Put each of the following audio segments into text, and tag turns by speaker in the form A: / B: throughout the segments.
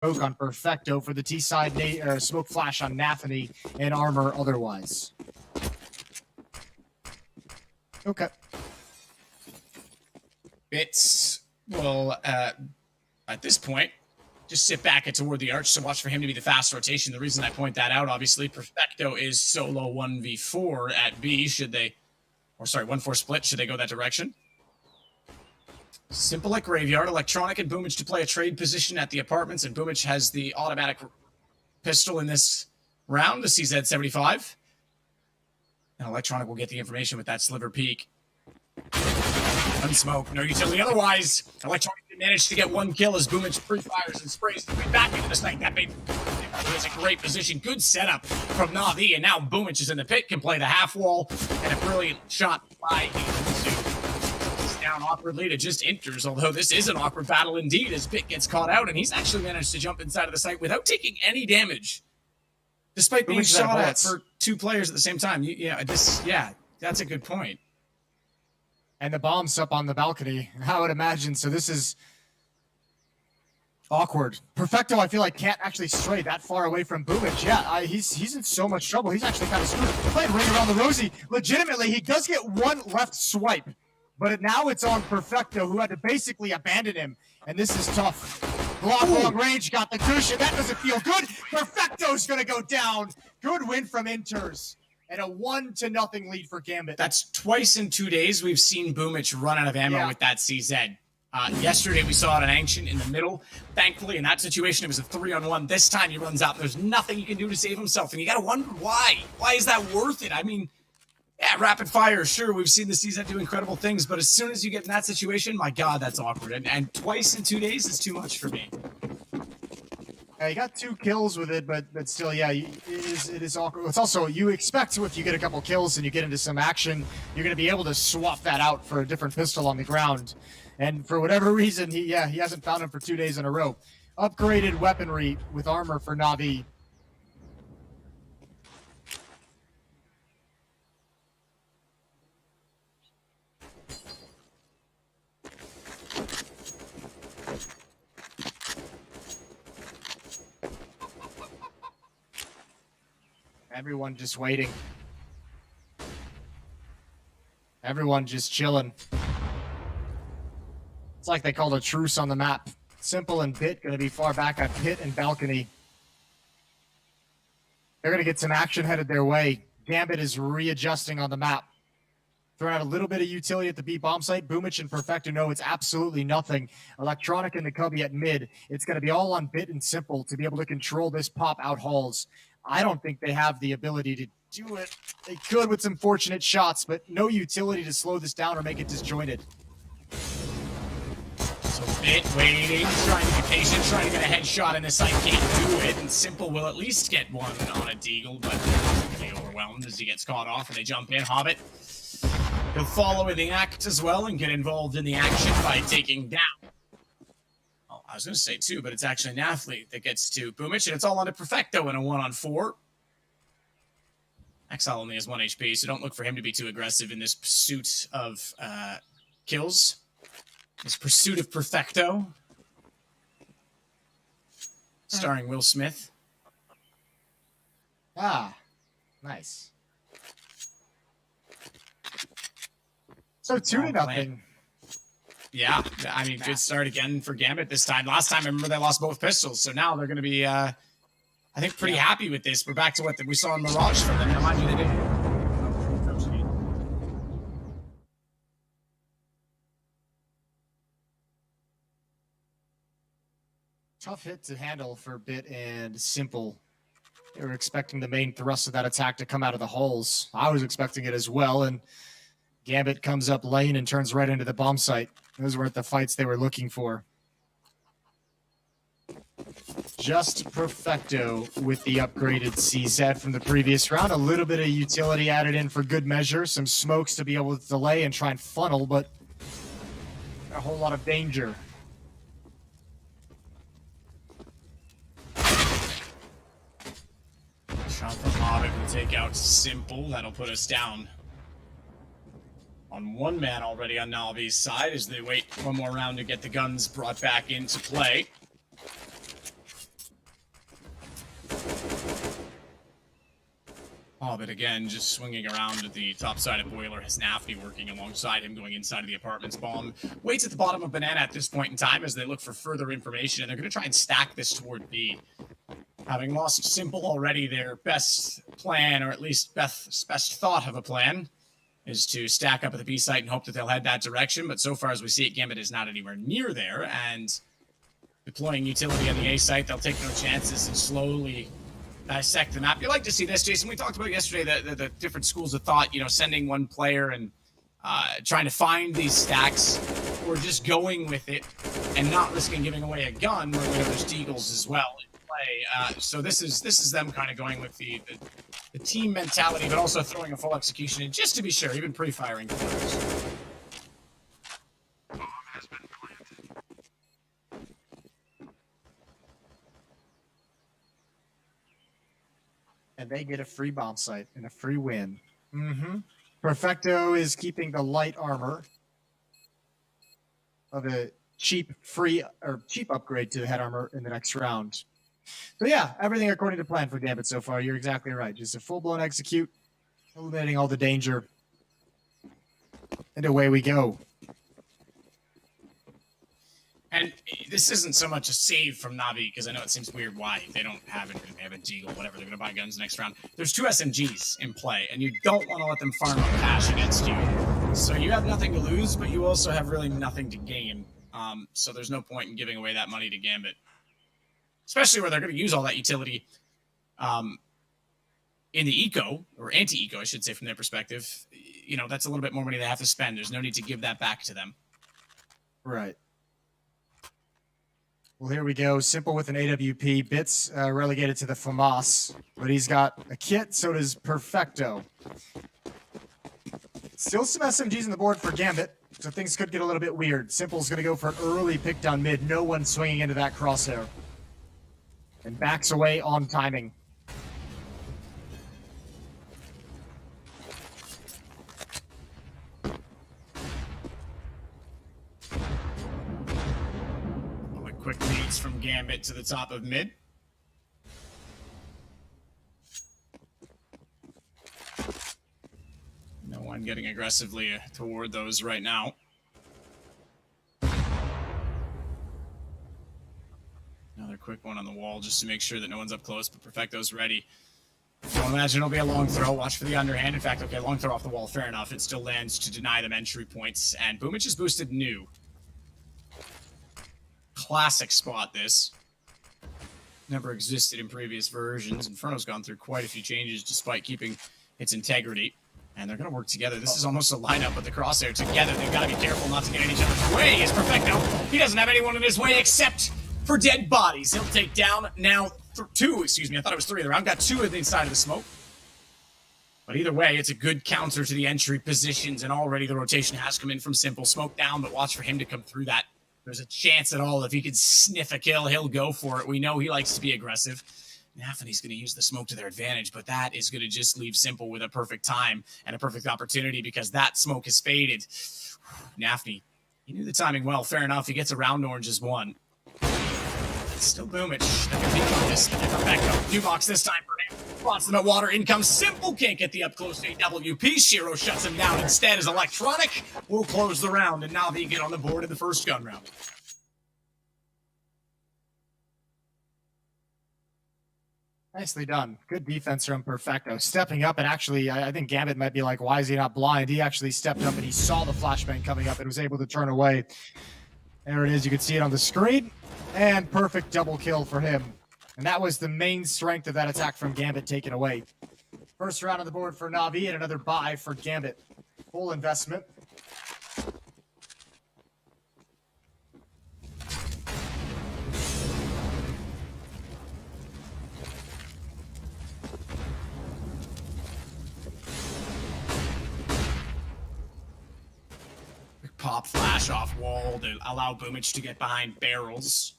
A: Smoke on Perfecto for the T side, smoke flash on Nathany, and armor otherwise. Okay.
B: Bits will, at this point, just sit back and toward the arch, so watch for him to be the fast rotation. The reason I point that out, obviously, Perfecto is solo 1v4 at B. Should they, or sorry, 1-4 split, should they go that direction? Simple at Graveyard, Electronic and Boomich to play a trade position at the apartments, and Boomich has the automatic pistol in this round, the CZ75. And Electronic will get the information with that sliver peek. Unsmoke, no utility otherwise. Electronic managed to get one kill as Boomich pre-fires and sprays the way back into the snake. That made it was a great position. Good setup from Na'Vi, and now Boomich is in the pit, can play the half wall, and a brilliant shot by Inferno. Down awkwardly to just enters, although this is an awkward battle indeed as Bit gets caught out, and he's actually managed to jump inside of the site without taking any damage, despite being shot at for two players at the same time. Yeah, that's a good point.
A: And the bomb's up on the balcony, I would imagine. So this is awkward. Perfecto, I feel like, can't actually stray that far away from Boomich. Yeah, he's in so much trouble. He's actually kind of screwed. Playing Ring Around the Rosie. Legitimately, he does get one left swipe, but now it's on Perfecto, who had to basically abandon him. And this is tough. Block long range, got the cushion. That doesn't feel good. Perfecto's going to go down. Good win from Inters. And a 1-0 lead for Gambit.
B: That's twice in 2 days we've seen Boomich run out of ammo with that CZ. Yesterday we saw it an Ancient in the middle. Thankfully, in that situation, it was a 3-on-1. This time he runs out. There's nothing he can do to save himself. And you got to wonder why. Why is that worth it? I mean, yeah, rapid fire, sure, we've seen the CZ do incredible things. But as soon as you get in that situation, my God, that's awkward. And twice in 2 days is too much for me.
A: You got 2 kills with it, but still, yeah, it is awkward. It's also, you expect if you get a couple kills and you get into some action, you're going to be able to swap that out for a different pistol on the ground. And for whatever reason, he hasn't found him for 2 days in a row. Upgraded weaponry with armor for Na'Vi. Everyone just waiting. Everyone just chilling. It's like they called a truce on the map. Simple and Bit going to be far back at pit and balcony. They're going to get some action headed their way. Gambit is readjusting on the map. Throwing out a little bit of utility at the B bomb site. Boomich and Perfecto know it's absolutely nothing. Electronic and the Cubby at mid. It's going to be all on Bit and Simple to be able to control this pop out halls. I don't think they have the ability to do it. They could with some fortunate shots, but no utility to slow this down or make it disjointed.
B: So Bit waiting, trying to be patient, trying to get a headshot in this. I can't do it, and Simple will at least get one on a Deagle, but he's going to be overwhelmed as he gets caught off and they jump in. Hobbit, he'll follow in the act as well and get involved in the action by taking down. I was going to say 2, but it's actually an athlete that gets to Boomich, and it's all on a Perfecto in a 1-on-4. Exile only has 1 HP, so don't look for him to be too aggressive in this pursuit of kills. This pursuit of Perfecto. Starring Will Smith.
A: Ah, nice. So 2-0.
B: Yeah, I mean, good start again for Gambit this time. Last time, I remember they lost both pistols, so now they're going to be, I think, pretty happy with this. We're back to what we saw in Mirage from them. Now, mind you, they did.
A: Tough hit to handle for Bit and Simple. They were expecting the main thrust of that attack to come out of the holes. I was expecting it as well, and Gambit comes up lane and turns right into the bomb site. Those weren't the fights they were looking for. Just Perfecto with the upgraded CZ from the previous round. A little bit of utility added in for good measure. Some smokes to be able to delay and try and funnel, but a whole lot of danger.
B: Shot from Hobbit will take out Simple. That'll put us down on 1 man already on Na'Vi's side as they wait one more round to get the guns brought back into play. But again, just swinging around at the top side of Boiler has Nafty working alongside him, going inside of the apartments. Bomb waits at the bottom of Banana at this point in time as they look for further information, and they're going to try and stack this toward B. Having lost Simple already, their best plan, or at least best thought of a plan, is to stack up at the B site and hope that they'll head that direction. But so far as we see it, Gambit is not anywhere near there, and deploying utility on the A site, they'll take no chances and slowly dissect the map. You like to see this, Jason. We talked about yesterday the different schools of thought, you know, sending one player and trying to find these stacks, or just going with it and not risking giving away a gun where there's deagles as well in play. So this is them kind of going with the team mentality, but also throwing a full execution in just to be sure, even pre-firing players.
A: And they get a free bomb site and a free win. Perfecto is keeping the light armor of a cheap upgrade to the head armor in the next round. So yeah, everything according to plan for Gambit so far. You're exactly right. Just a full-blown execute, eliminating all the danger. And away we go.
B: And this isn't so much a save from Navi, because I know it seems weird why they don't have it. They have a deagle, whatever. They're going to buy guns next round. There's 2 SMGs in play, and you don't want to let them farm up cash against you. So you have nothing to lose, but you also have really nothing to gain. So there's no point in giving away that money to Gambit, especially where they're going to use all that utility in the eco, or anti-eco, I should say, from their perspective. You know, that's a little bit more money they have to spend. There's no need to give that back to them.
A: Right. Well, here we go. Simple with an AWP. Bits relegated to the FAMAS, but he's got a kit, so does Perfecto. Still some SMGs on the board for Gambit, so things could get a little bit weird. Simple's going to go for an early pick down mid. No one swinging into that crosshair. And backs away on timing.
B: Quick leads from Gambit to the top of mid. No one getting aggressively toward those right now. Another quick one on the wall just to make sure that no one's up close, but Perfecto's ready. Don't imagine it'll be a long throw. Watch for the underhand. In fact, okay, long throw off the wall. Fair enough. It still lands to deny them entry points. And Boomich is boosted new. Classic spot, this. Never existed in previous versions. Inferno's gone through quite a few changes despite keeping its integrity. And they're going to work together. This is almost a lineup with the crosshair together. They've got to be careful not to get in each other's way. Is Perfecto. He doesn't have anyone in his way except for dead bodies. He'll take down now 2, excuse me. I thought it was 3 of the round. Got 2 inside of the smoke. But either way, it's a good counter to the entry positions. And already the rotation has come in from Simple. Smoke down, but watch for him to come through that. There's a chance at all if he could sniff a kill, he'll go for it. We know he likes to be aggressive. Nafany's going to use the smoke to their advantage, but that is going to just leave Simple with a perfect time and a perfect opportunity because that smoke has faded. Nafany, he knew the timing well. Fair enough. He gets around orange as 1. It's still Boomich. They're going to beat on this. Perfecto. New box this time for him. Spots them at water. In comes Simple. Can't get the up close AWP. Shiro shuts him down instead as Electronic will close the round, and Navi get on the board in the first gun round.
A: Nicely done. Good defense from Perfecto. Stepping up, and actually, I think Gambit might be like, why is he not blind? He actually stepped up, and he saw the flashbang coming up and was able to turn away. There it is. You can see it on the screen. And perfect double kill for him. And that was the main strength of that attack from Gambit taken away. First round on the board for Navi and another buy for Gambit. Full investment.
B: Pop flash off wall to allow Boomich to get behind barrels.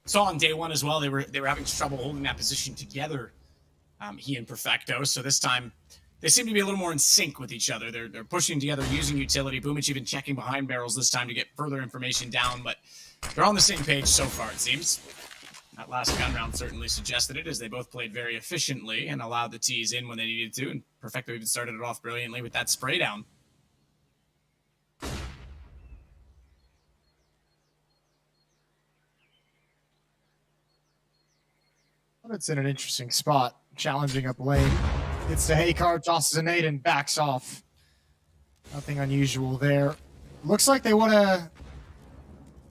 B: Saw on day 1 as well, they were having trouble holding that position together, he and Perfecto. So this time, they seem to be a little more in sync with each other. They're pushing together, using utility. Boomich even checking behind barrels this time to get further information down, but they're on the same page so far, it seems. That last gun round certainly suggested it, as they both played very efficiently and allowed the tees in when they needed to, and Perfecto even started it off brilliantly with that spray down.
A: It's in an interesting spot, challenging up lane. It's the hay card, tosses a nade and backs off. Nothing unusual there. Looks like they want to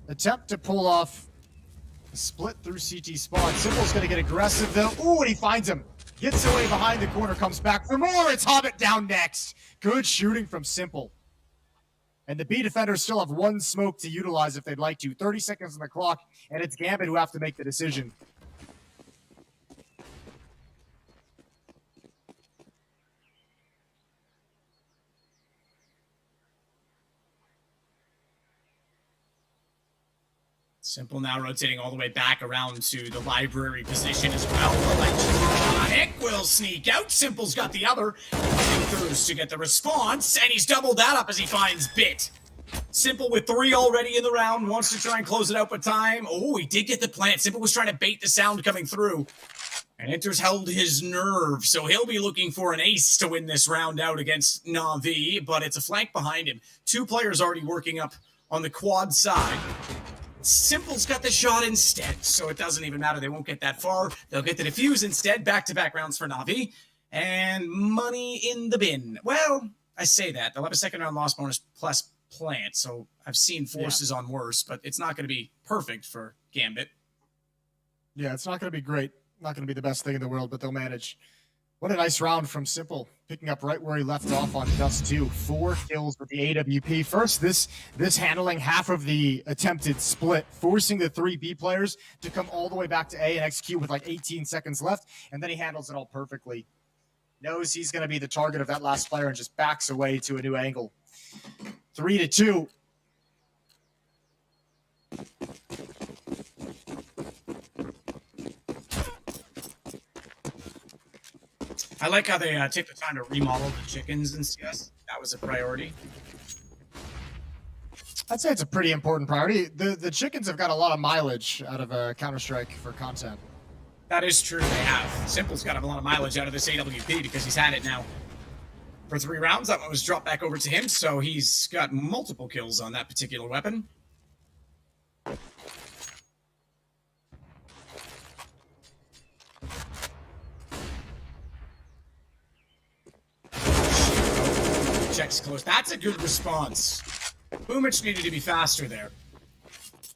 A: attempt to pull off a split through CT spawn. Simple's going to get aggressive though. Ooh, and he finds him. Gets away behind the corner, comes back for more. It's Hobbit down next. Good shooting from Simple. And the B defenders still have one smoke to utilize if they'd like to. 30 seconds on the clock, and it's Gambit who have to make the decision.
B: Simple now rotating all the way back around to the library position as well. Electronic will sneak out. Simple's got the other. Throws to get the response, and he's doubled that up as he finds Bit. Simple with 3 already in the round, wants to try and close it out with time. Oh, he did get the plant. Simple was trying to bait the sound coming through. And Inter's held his nerve, so he'll be looking for an ace to win this round out against Na'Vi, but it's a flank behind him. 2 players already working up on the quad side. Simple's got the shot instead, so it doesn't even matter. They won't get that far. They'll get the defuse instead. Back-to-back rounds for Na'Vi. And money in the bin. Well, I say that. They'll have a second round loss bonus plus plant, so I've seen forces on worse, but it's not going to be perfect for Gambit.
A: Yeah, it's not going to be great. Not going to be the best thing in the world, but they'll manage. What a nice round from Simple, picking up right where he left off on Dust 2. 4 kills with the AWP. First, this handling half of the attempted split, forcing the 3 B players to come all the way back to A and execute with like 18 seconds left, and then he handles it all perfectly. Knows he's going to be the target of that last player and just backs away to a new angle. 3-2.
B: I like how they take the time to remodel the chickens in CS. That was a priority.
A: I'd say it's a pretty important priority. The chickens have got a lot of mileage out of Counter-Strike for content.
B: That is true, they have. Simple's got a lot of mileage out of this AWP because he's had it now for 3 rounds. That one was dropped back over to him, so he's got multiple kills on that particular weapon. Checks close. That's a good response. Boomich needed to be faster there.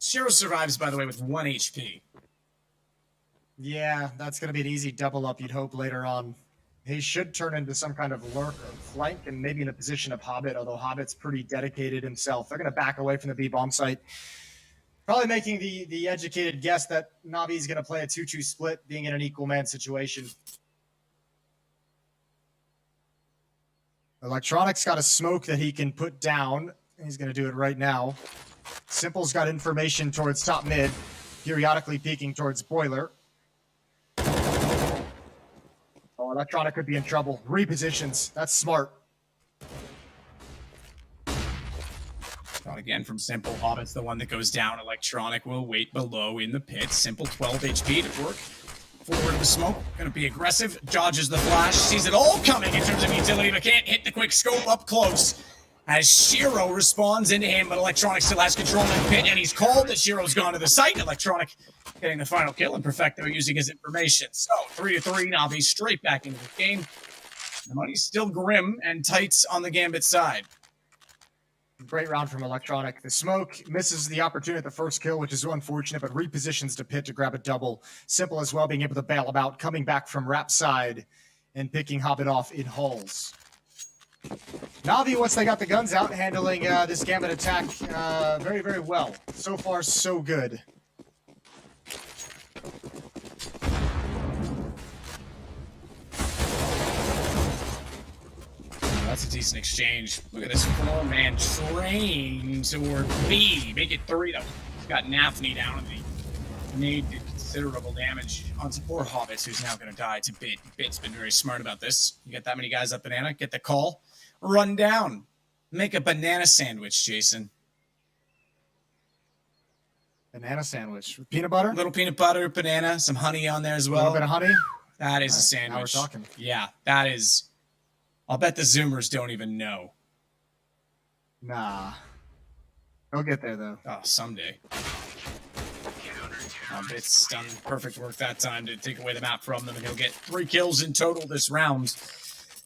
B: Shiro survives, by the way, with 1 HP.
A: Yeah, that's going to be an easy double up, you'd hope, later on. He should turn into some kind of lurk or flank and maybe in a position of Hobbit, although Hobbit's pretty dedicated himself. They're going to back away from the B-bomb site. Probably making the educated guess that Navi's going to play a 2-2 split, being in an equal man situation. Electronic's got a smoke that he can put down. He's going to do it right now. Simple's got information towards top mid, periodically peeking towards boiler. Oh, Electronic could be in trouble. Repositions. That's smart.
B: Shot again from Simple. Hobbit's the one that goes down. Electronic will wait below in the pit. Simple 12 HP to work. Forward of the smoke, gonna be aggressive, dodges the flash, sees it all coming in terms of utility, but can't hit the quick scope up close. As Shiro responds into him, but Electronic still has control in the pit, and he's called that Shiro's gone to the site. Electronic getting the final kill, and Perfecto using his information. So, 3-3, Na'Vi straight back into the game. The money's still grim and tight on the Gambit side.
A: Great round from Electronic. The smoke misses the opportunity at the first kill, which is unfortunate, but repositions to pit to grab a double. Simple as well, being able to bail him out, coming back from Rap side and picking Hobbit off in halls. Na'Vi, once they got the guns out, handling this Gambit attack very, very well. So far, so good.
B: That's a decent exchange. Look at this 4-man train toward B. Make it 3 though. He's got Nafni down and the nade did considerable damage on some poor Hobbits who's now going to die to Bit. Bit's been very smart about this. You get that many guys up banana, get the call, run down. Make a banana sandwich, Jason.
A: Banana sandwich with peanut butter.
B: A little peanut butter, banana, some honey on there as
A: A
B: well.
A: little bit of honey.
B: That is
A: All
B: a
A: right,
B: sandwich.
A: now we're talking.
B: Yeah, that is. I'll bet the Zoomers don't even know.
A: Nah. They'll get there though.
B: Oh, someday. Bit's done perfect work that time to take away the map from them, and he'll get 3 kills in total this round.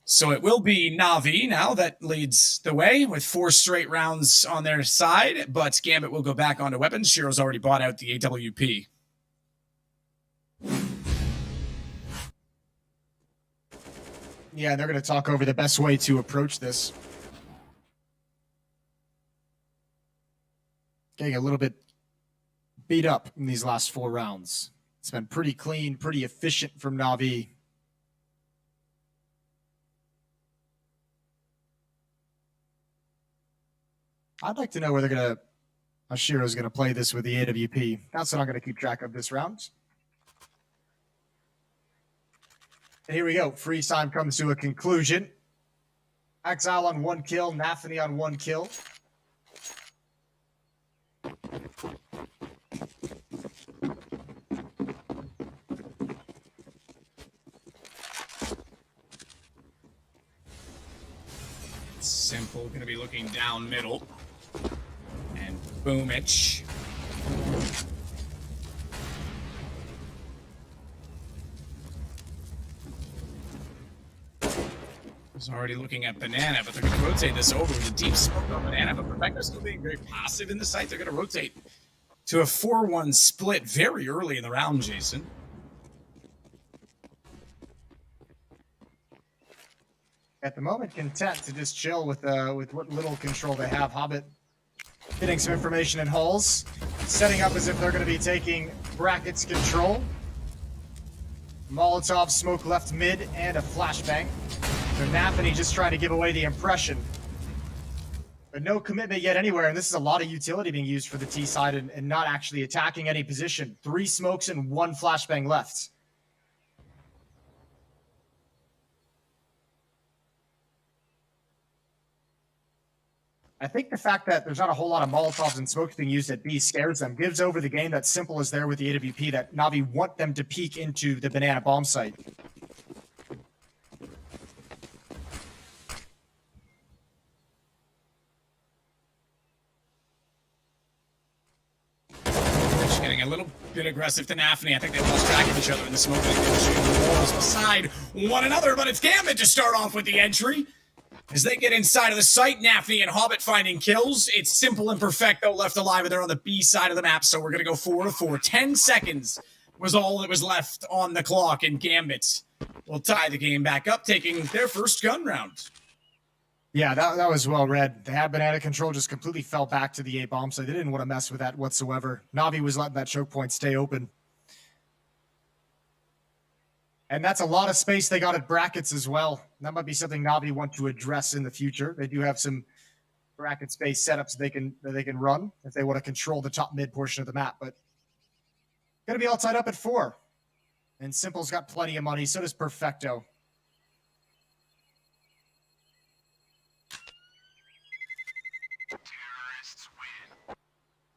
B: So it will be Na'Vi now that leads the way with 4 straight rounds on their side, but Gambit will go back onto weapons. Shiro's already bought out the AWP.
A: Yeah, they're going to talk over the best way to approach this. Getting a little bit beat up in these last 4 rounds. It's been pretty clean, pretty efficient from Na'Vi. I'd like to know where they're going to, how Shiro's going to play this with the AWP. That's what I'm going to keep track of this round. And here we go. Freeze time comes to a conclusion. Exile on 1 kill, Nathany on 1 kill.
B: Simple going to be looking down middle. And Boomich. Is already looking at Banana, but they're going to rotate this over with a deep smoke on Banana. But Rebecca's still being very passive in the site. They're going to rotate to a 4-1 split very early in the round, Jason.
A: At the moment, content to just chill with what little control they have. Hobbit getting some information in halls, setting up as if they're going to be taking brackets control. Molotov smoke left mid and a flashbang. So Nathany just trying to give away the impression. But no commitment yet anywhere, and this is a lot of utility being used for the T side and not actually attacking any position. 3 smokes and 1 flashbang left. I think the fact that there's not a whole lot of Molotovs and smokes being used at B scares them, gives over the game that Simple is there with the AWP, that Na'Vi want them to peek into the banana bomb site.
B: Just getting a little bit aggressive to Nathany. I think they lost track of each other in the smoke. They're shooting the walls beside one another, but it's Gambit to start off with the entry. As they get inside of the site, Nathany and Hobbit finding kills. It's Simple and Perfecto left alive, and they're on the B side of the map, so we're going to go 4-4. 10 seconds was all that was left on the clock, and Gambit will tie the game back up, taking their first gun round.
A: Yeah, that was well read. They had banana control, just completely fell back to the A bomb, so they didn't want to mess with that whatsoever. Na'Vi was letting that choke point stay open. And that's a lot of space they got at brackets as well. That might be something Na'Vi want to address in the future. They do have some bracket space setups that they can run if they want to control the top mid portion of the map. But gonna be all tied up at 4. And Simple's got plenty of money, so does Perfecto.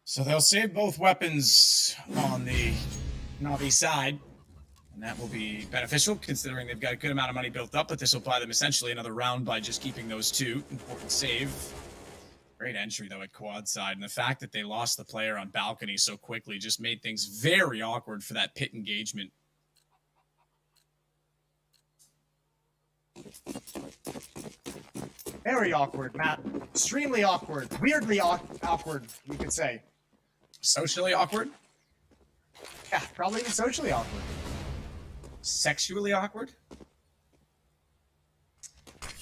B: So they'll save both weapons on the Na'Vi side. And that will be beneficial, considering they've got a good amount of money built up, but this will buy them essentially another round by just keeping those 2. Important save. Great entry, though, at quad side. And the fact that they lost the player on balcony so quickly just made things very awkward for that pit engagement.
A: Very awkward, Matt. Extremely awkward. Weirdly awkward, you could say.
B: Socially awkward?
A: Yeah, probably even socially awkward.
B: Sexually awkward?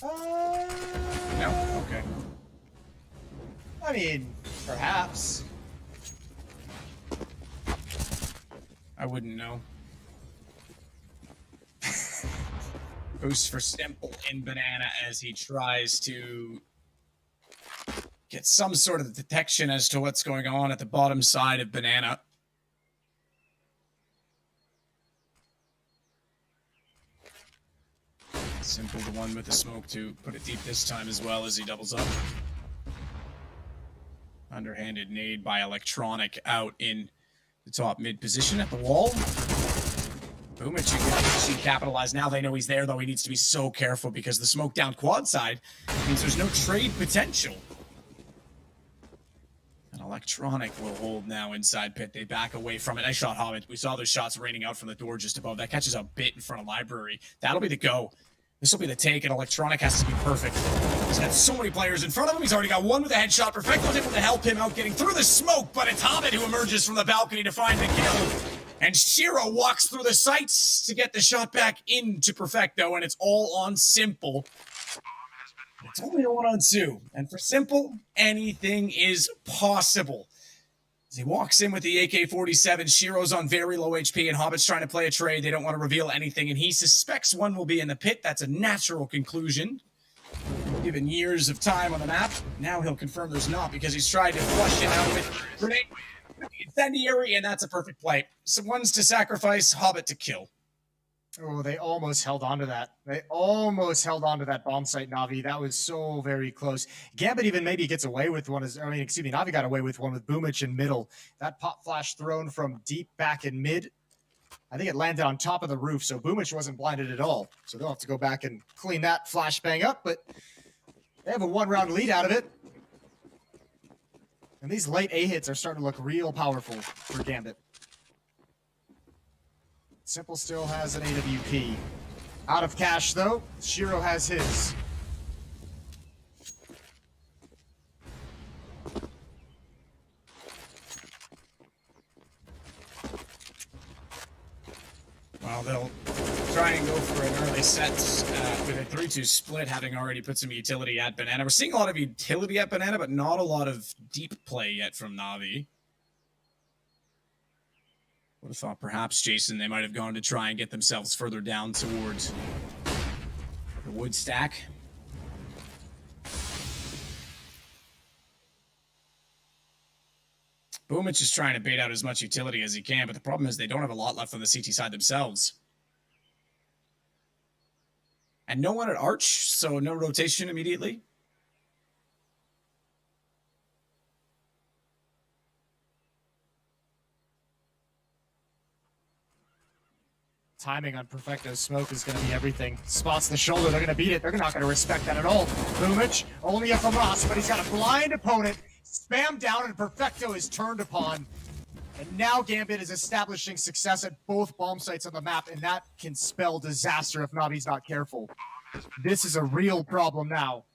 B: No? Okay.
A: I mean, perhaps.
B: I wouldn't know. Boost for Simple in Banana as he tries to get some sort of detection as to what's going on at the bottom side of Banana. Simple, the one with the smoke to put it deep this time as well as he doubles up. Underhanded nade by Electronic out in the top mid position at the wall. Boomich can capitalize. Now they know he's there, though he needs to be so careful because the smoke down quad side means there's no trade potential. And Electronic will hold now inside pit. They back away from it. Nice shot, Hobbit. We saw those shots raining out from the door just above. That catches a bit in front of Library. That'll be the go. This will be the take, and Electronic has to be perfect. He's got so many players in front of him. He's already got one with a headshot. Perfecto's able to help him out getting through the smoke, but it's Hobbit who emerges from the balcony to find the kill. And Shiro walks through the sights to get the shot back into Perfecto, and it's all on Simple. It's only a 1-on-2, and for Simple, anything is possible. As he walks in with the AK-47, Shiro's on very low HP, and Hobbit's trying to play a trade. They don't want to reveal anything, and he suspects one will be in the pit. That's a natural conclusion. Given years of time on the map, now he'll confirm there's not, because he's tried to flush it out with grenade. Incendiary, and that's a perfect play. Some ones to sacrifice, Hobbit to kill.
A: Oh, they almost held on to that. They almost held on to that bomb site, Na'Vi. That was so very close. Gambit even maybe gets away with one. Na'Vi got away with one with Boomich in middle. That pop flash thrown from deep back in mid, I think it landed on top of the roof, so Boomich wasn't blinded at all. So they'll have to go back and clean that flashbang up, but they have a one-round lead out of it. And these late A hits are starting to look real powerful for Gambit. Simple still has an AWP. Out of cash, though. Shiro has his.
B: Well, they'll try and go for an early set with a 3-2 split, having already put some utility at Banana. We're seeing a lot of utility at Banana, but not a lot of deep play yet from Na'Vi. Would have thought perhaps, Jason, they might have gone to try and get themselves further down towards the wood stack. Boomich is trying to bait out as much utility as he can, but the problem is they don't have a lot left on the CT side themselves. And no one at Arch, so no rotation immediately.
A: Timing on Perfecto's smoke is going to be everything. Spots the shoulder, they're going to beat it. They're not going to respect that at all. Boomich, only a Famas, but he's got a blind opponent. Spam down, and Perfecto is turned upon. And now Gambit is establishing success at both bomb sites on the map, and that can spell disaster if Na'Vi's not careful. This is a real problem now.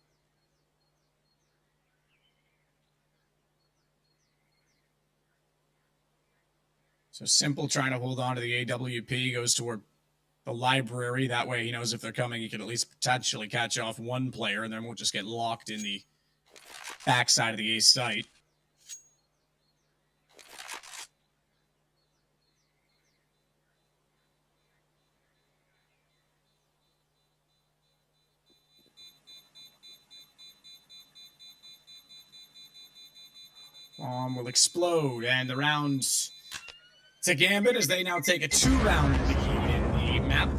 B: So Simple trying to hold on to the AWP, goes toward the library. That way he knows if they're coming, he can at least potentially catch off one player, and then won't just get locked in the backside of the A site. Bomb will explode, and the rounds to Gambit as they now take a 2-round lead in the map.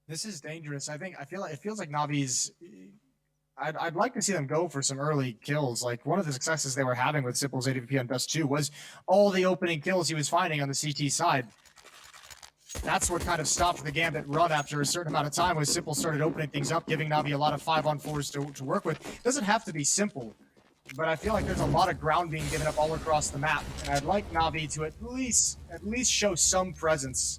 A: This is dangerous. It feels like Na'Vi's. I'd like to see them go for some early kills. Like, one of the successes they were having with Simple's AWP on Dust 2 was all the opening kills he was finding on the CT side. That's what kind of stopped the Gambit run after a certain amount of time, was Simple started opening things up, giving Na'Vi a lot of 5-on-4s to work with. It doesn't have to be Simple, but I feel like there's a lot of ground being given up all across the map, and I'd like Na'Vi to at least show some presence.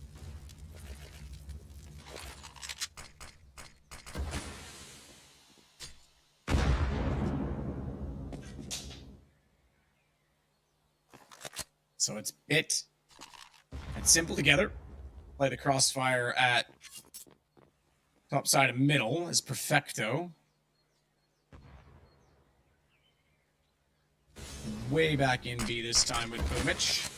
B: So it's Bit and Simple together. Play the crossfire at top side of middle as Perfecto. Way back in B this time with Boomich.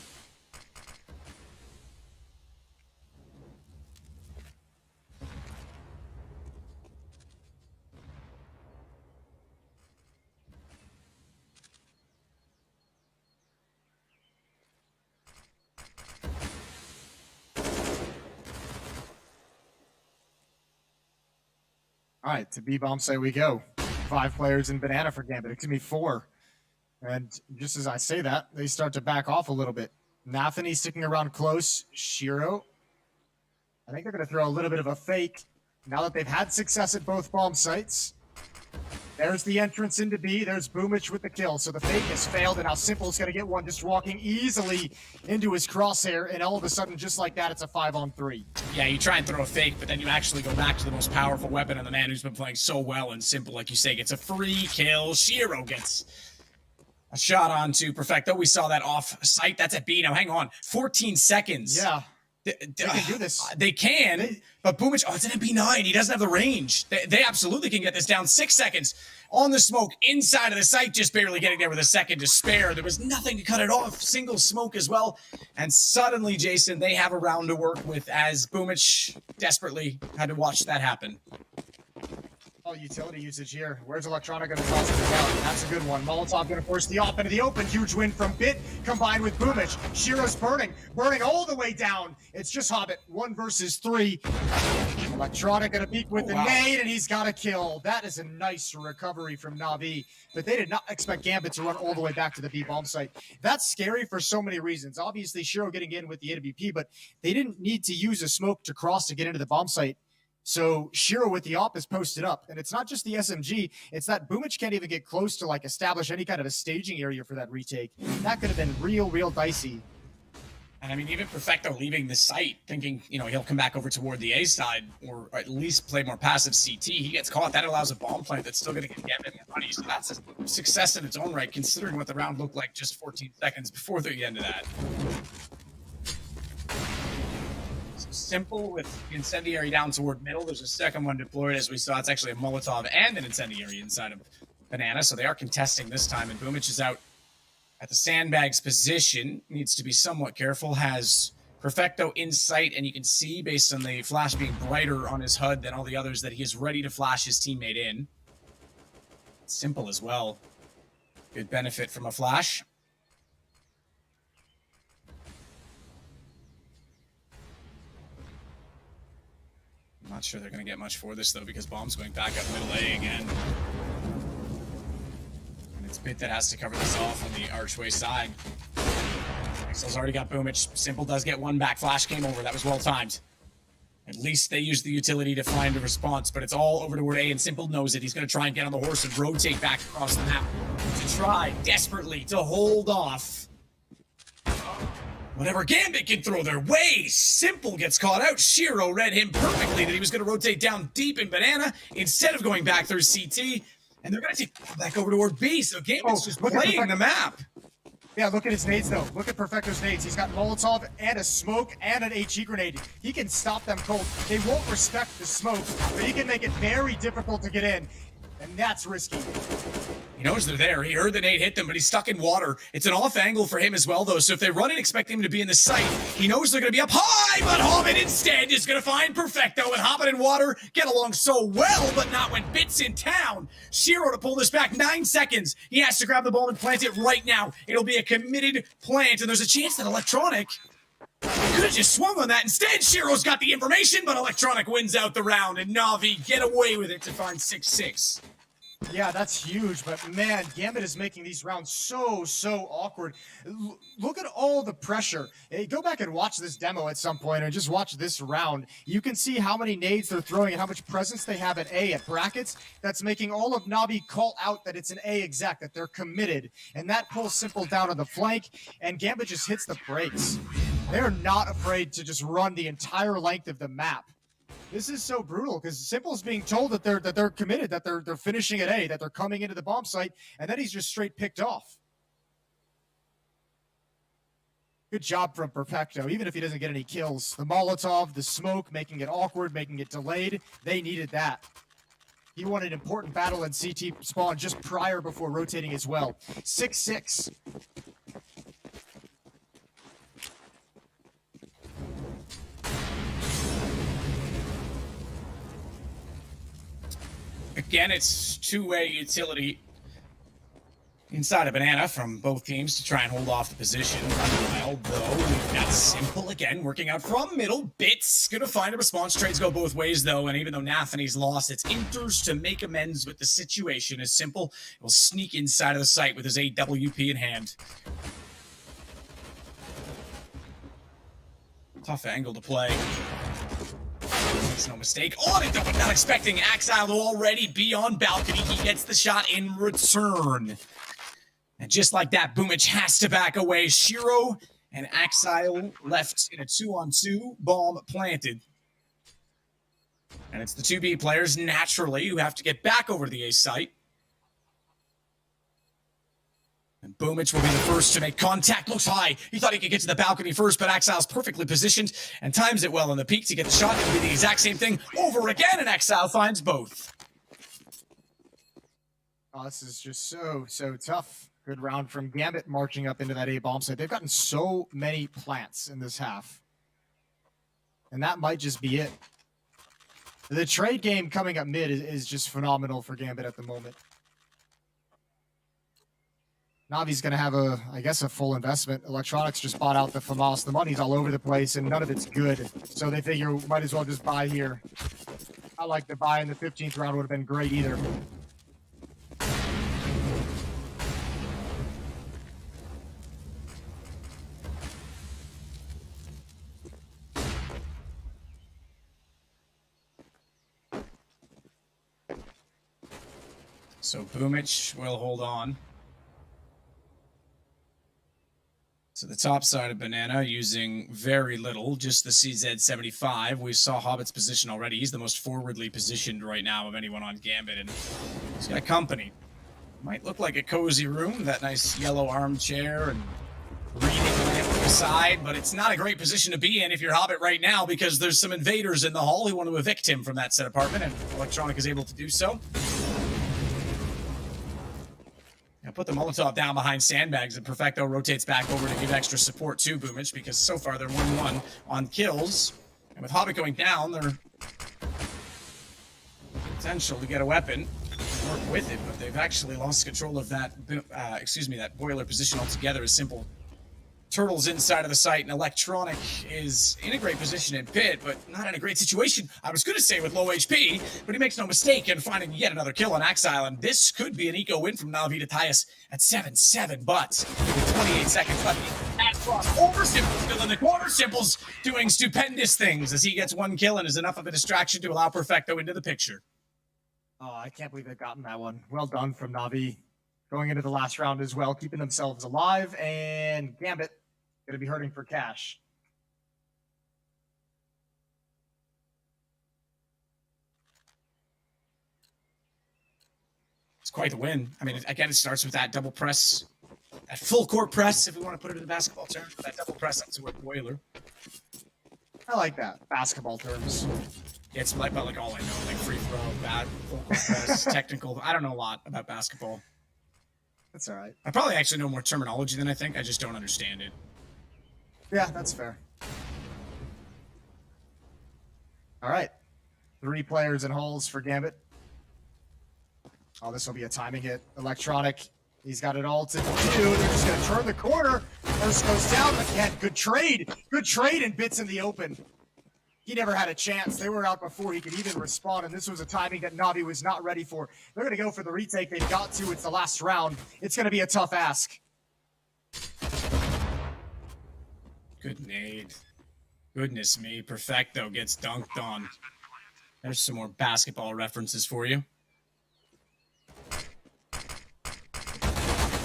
A: All right, to B bomb site we go. 5 players in banana for Gambit. Excuse me, 4. And just as I say that, they start to back off a little bit. Nathany sticking around close. Shiro. I think they're going to throw a little bit of a fake now that they've had success at both bomb sites. There's the entrance into B. There's Boomich with the kill. So the fake has failed, and now Simple's going to get one, just walking easily into his crosshair. And all of a sudden, just like that, it's a 5-on-3.
B: Yeah, you try and throw a fake, but then you actually go back to the most powerful weapon and the man who's been playing so well, and Simple, like you say, gets a free kill. Shiro gets a shot onto Perfecto. We saw that off site. That's at B. Now, hang on. 14 seconds.
A: Yeah. They can do this.
B: They can, but Boomich, it's an MP9. He doesn't have the range. They absolutely can get this down. 6 seconds on the smoke inside of the site, just barely getting there with a second to spare. There was nothing to cut it off. Single smoke as well. And suddenly, Jason, they have a round to work with as Boomich desperately had to watch that happen.
A: Oh, utility usage here. Where's Electronic going to toss it down? That's a good one. Molotov going to force the op into the open. Huge win from Bit combined with Boomich. Shiro's burning all the way down. It's just Hobbit. 1 versus 3. Electronic going to peek with the nade, and he's got a kill. That is a nice recovery from Na'Vi. But they did not expect Gambit to run all the way back to the B bomb site. That's scary for so many reasons. Obviously, Shiro getting in with the AWP, but they didn't need to use a smoke to cross to get into the bomb site. So Shiro with the op is posted up, and it's not just the SMG, it's that Boomich can't even get close to like establish any kind of a staging area for that retake. That could have been real dicey.
B: And I mean, even Perfecto leaving the site, thinking, he'll come back over toward the A side, or at least play more passive CT. He gets caught. That allows a bomb plant that's still going to get Gambit in the money. So that's a success in its own right, considering what the round looked like just 14 seconds before the end of that. Simple with incendiary down toward middle. There's a second one deployed, as we saw. It's actually a Molotov and an incendiary inside of Banana, so they are contesting this time, and Boomich is out at the sandbags position. Needs to be somewhat careful. Has Perfecto in sight, and you can see, based on the flash being brighter on his HUD than all the others, that he is ready to flash his teammate in. Simple as well. Good benefit from a flash. I'm not sure they're going to get much for this, though, because Bomb's going back up middle A again. And it's Bit that has to cover this off on the archway side. Excel's already got Boomich. Simple does get one back. Flash came over. That was well timed. At least they used the utility to find a response, but it's all over toward A, and Simple knows it. He's going to try and get on the horse and rotate back across the map to try desperately to hold off whatever Gambit can throw their way. Simple gets caught out. Shiro read him perfectly that he was going to rotate down deep in Banana instead of going back through CT. And they're going to take back over toward B. So Gambit's just playing the map.
A: Yeah, look at his nades, though. Look at Perfecto's nades. He's got Molotov and a smoke and an HE grenade. He can stop them cold. They won't respect the smoke, but he can make it very difficult to get in. And that's risky.
B: He knows they're there. He heard the nade hit them, but he's stuck in water. It's an off angle for him as well, though. So if they run and expect him to be in the site, he knows they're going to be up high, but Hobbit instead is going to find Perfecto, and Hobbit and Water get along so well, but not when Bit's in town. Shiro to pull this back. 9 seconds. He has to grab the ball and plant it right now. It'll be a committed plant, and there's a chance that Electronic could have just swung on that. Instead, Shiro's got the information, but Electronic wins out the round, and Na'Vi get away with it to find 6-6.
A: Yeah, that's huge, but man, Gambit is making these rounds so awkward. Look at all the pressure. Hey, go back and watch this demo at some point, and just watch this round. You can see how many nades they're throwing and how much presence they have at A at brackets. That's making all of Na'Vi call out that it's an A exec, that they're committed, and that pulls Simple down on the flank, and Gambit just hits the brakes. They're not afraid to just run the entire length of the map. This is so brutal because Simple's being told that they're committed, that they're finishing at A, that they're coming into the bomb site, and then he's just straight picked off. Good job from Perfecto, even if he doesn't get any kills. The Molotov, the smoke, making it awkward, making it delayed. They needed that. He won an important battle in CT spawn just prior before rotating as well. 6-6.
B: Again, it's two-way utility. inside a banana from both teams to try and hold off the position. Meanwhile, though, we've got Simple again working out from middle. Bits gonna find a response. Trades go both ways, though, and even though Nathany's lost, it's Inters to make amends with the situation as Simple will sneak inside of the site with his AWP in hand. Tough angle to play. Makes no mistake. On it, though, but not expecting Axile to already be on balcony. He gets the shot in return. And just like that, Boomich has to back away. Shiro and Axile left in a 2-on-2, bomb planted. And it's the 2B players, naturally, who have to get back over to the A site. And Boomich will be the first to make contact. Looks high. He thought he could get to the balcony first, but Exile's perfectly positioned and times it well in the peak to get the shot. It'll be the exact same thing over again, and Exile finds both.
A: Oh, this is just so tough. Good round from Gambit marching up into that A bomb site. They've gotten so many plants in this half. And that might just be it. The trade game coming up mid is just phenomenal for Gambit at the moment. Navi's going to have I guess a full investment. Electronics just bought out the FAMAS. The money's all over the place and none of it's good. So they figure might as well just buy here. I like the buy in the 15th round would have been great either.
B: So Boomich will hold on. So the top side of Banana using very little, just the CZ75. We saw Hobbit's position already. He's the most forwardly positioned right now of anyone on Gambit, and he's got company. Might look like a cozy room, that nice yellow armchair and reading lamp to the side, but it's not a great position to be in if you're Hobbit right now because there's some invaders in the hall who want to evict him from that said apartment, and Electronic is able to do so. Put the Molotov down behind sandbags, and Perfecto rotates back over to give extra support to Boomich because so far they're 1-1 on kills. And with Hobbit going down, they're potential to get a weapon, work with it, but they've actually lost control of that, that boiler position altogether. As Simple turtles inside of the site, and Electronic is in a great position in pit, but not in a great situation. I was going to say with low HP, but he makes no mistake in finding yet another kill on Axile, and this could be an eco win from Navi to tie us at 7-7, but with 28 seconds left, at cross over Simple still in the corner. Simple's doing stupendous things as he gets one kill and is enough of a distraction to allow Perfecto into the picture.
A: Oh, I can't believe they've gotten that one. Well done from Navi. Going into the last round as well, keeping themselves alive, and Gambit going to be hurting for cash.
B: It's quite the win. I mean, again, it starts with that double press, that full court press, if we want to put it in the basketball terms, that double press up to a boiler.
A: I like that, basketball terms.
B: Yeah, it's like all I know, like free throw, bad, full court press, technical. I don't know a lot about basketball.
A: That's all right.
B: I probably actually know more terminology than I think. I just don't understand it.
A: Yeah, that's fair. All right. 3 players in holes for Gambit. Oh, this will be a timing hit. Electronic, he's got it all to do. They're just going to turn the corner. First goes down again. Good trade. Good trade and Bits in the open. He never had a chance. They were out before he could even respond, and this was a timing that Navi was not ready for. They're going to go for the retake. They've got to. It's the last round. It's going to be a tough ask.
B: Good nade. Goodness me. Perfecto gets dunked on. There's some more basketball references for you.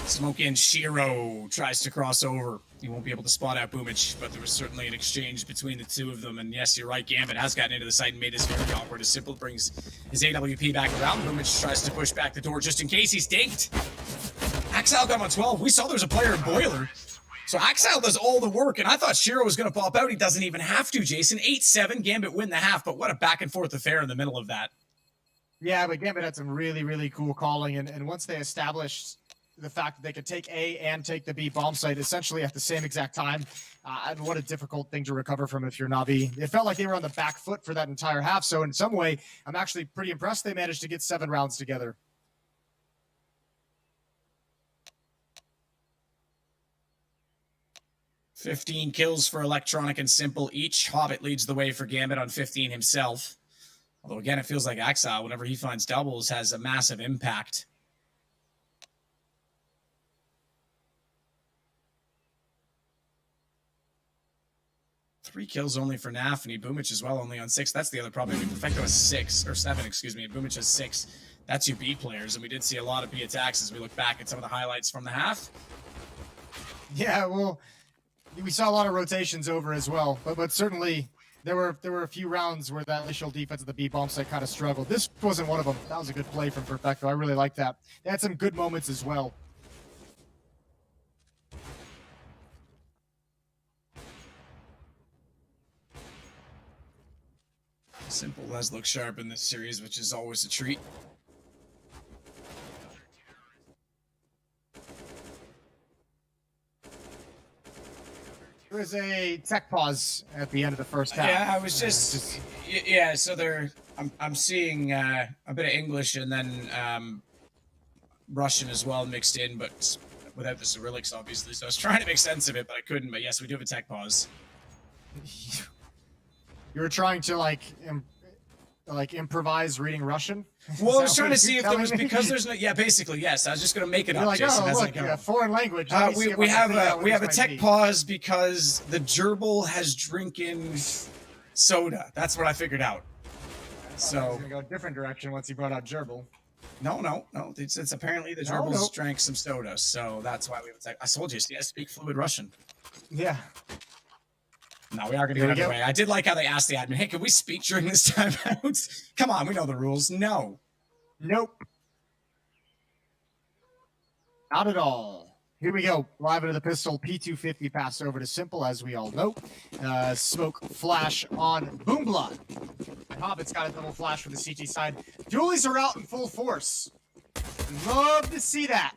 B: Smoke in. Shiro tries to cross over. He won't be able to spot out Boomich, but there was certainly an exchange between the two of them. And yes, you're right, Gambit has gotten into the site and made this very awkward as Simple brings his AWP back around. Boomich tries to push back the door just in case he's dinked. Axile got him on 12. We saw there was a player in Boiler. So Axile does all the work, and I thought Shiro was going to pop out. He doesn't even have to, Jason. 8-7, Gambit win the half, but what a back-and-forth affair in the middle of that.
A: Yeah, but Gambit had some really, really cool calling, and once they established the fact that they could take A and take the B bomb site essentially at the same exact time, and what a difficult thing to recover from if you're Navi. It felt like they were on the back foot for that entire half, so in some way, I'm actually pretty impressed they managed to get 7 rounds together.
B: 15 kills for Electronic and Simple each. Hobbit leads the way for Gambit on 15 himself. Although, again, it feels like Exile, whenever he finds doubles, has a massive impact. Three kills only for Nafany. Boomich as well, only on 6. That's the other problem. I mean, Perfecto has 6, or 7, excuse me. Boomich has 6. That's your B players, and we did see a lot of B attacks as we look back at some of the highlights from the half.
A: Yeah, well, we saw a lot of rotations over as well, but certainly there were a few rounds where that initial defense of the B bomb site kind of struggled. This wasn't one of them. That was a good play from Perfecto. I really like that. They had some good moments as well.
B: Simple does look sharp in this series, which is always a treat.
A: There was a tech pause at the end of the first half.
B: Yeah, I was just yeah. So I'm seeing a bit of English and then Russian as well mixed in, but without the Cyrillics, obviously. So I was trying to make sense of it, but I couldn't. But yes, we do have a tech pause.
A: You were trying to like improvise reading Russian?
B: Well, I was trying to see if there was, because there's no, yeah, basically, yes. I was just going to make it
A: You're
B: up,
A: like,
B: Jason,
A: oh,
B: as
A: look,
B: I go.
A: yeah, foreign language.
B: We have a tech pause because the gerbil has drinking soda. That's what I figured out. So
A: he's gonna go a different direction once he brought out gerbil.
B: No. It's apparently the gerbils drank some soda, so that's why we have a tech. I told you, I speak fluid Russian.
A: Yeah.
B: No, we are going to get underway. I did like how they asked the admin, hey, can we speak during this timeout? Come on, we know the rules. No.
A: Nope. Not at all. Here we go. Live into the pistol. P250 pass over to Simple, as we all know. Smoke flash on Boombla. Hobbit's got a double flash from the CT side. Dualies are out in full force. Love to see that.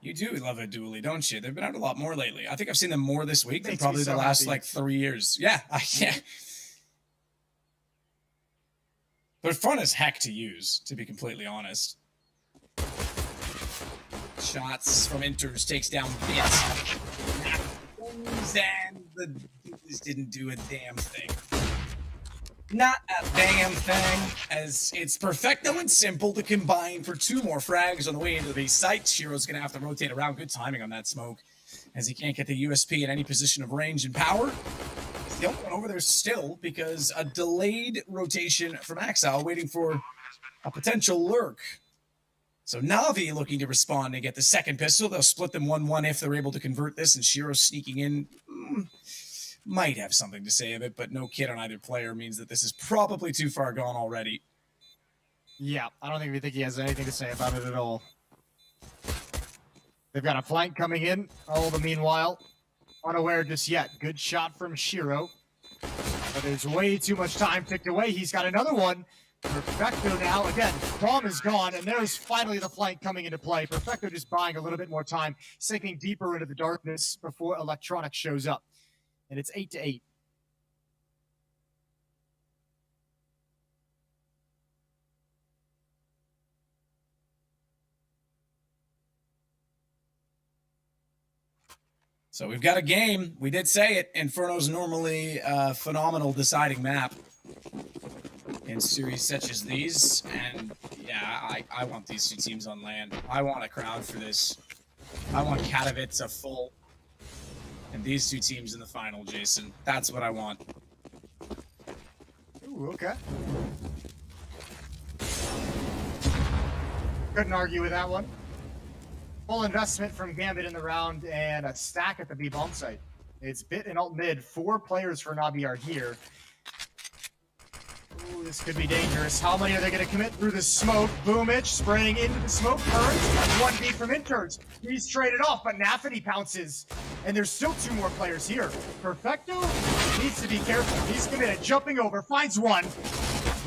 B: You do love a dually, don't you? They've been out a lot more lately. I think I've seen them more this week than probably the last like 3 years. Yeah, yeah. They're fun as heck to use, to be completely honest. Shots from Inters takes down Bits. And the dualies didn't do a damn thing. Not a damn thing, as it's Perfecto and Simple to combine for 2 more frags on the way into the site. Shiro's going to have to rotate around. Good timing on that smoke, as he can't get the USP in any position of range and power. He's the only one over there still, because a delayed rotation from Exile waiting for a potential lurk. So Na'Vi looking to respond and get the second pistol. They'll split them 1-1 if they're able to convert this, and Shiro sneaking in. Might have something to say of it, but no kid on either player means that this is probably too far gone already.
A: Yeah, I don't think he has anything to say about it at all. They've got a flank coming in. All the meanwhile, unaware just yet. Good shot from Shiro. But there's way too much time ticked away. He's got another one. Perfecto now. Again, bomb is gone, and there's finally the flank coming into play. Perfecto just buying a little bit more time, sinking deeper into the darkness before Electronic shows up. And it's 8-8.
B: So we've got a game. We did say it. Inferno's normally a phenomenal deciding map in series such as these. And yeah, I want these 2 teams on land. I want a crowd for this. I want Katowice full. And these 2 teams in the final, Jason. That's what I want.
A: Ooh, okay. Couldn't argue with that one. Full investment from Gambit in the round and a stack at the B bomb site. It's Bit and alt mid. 4 players for Navi are here. Ooh, this could be dangerous. How many are they going to commit through the smoke? Boomich spraying into the smoke. Turns. 1B from Interns. He's traded off, but Nafany pounces. And there's still 2 more players here. Perfecto needs to be careful. He's committed. Jumping over. Finds one.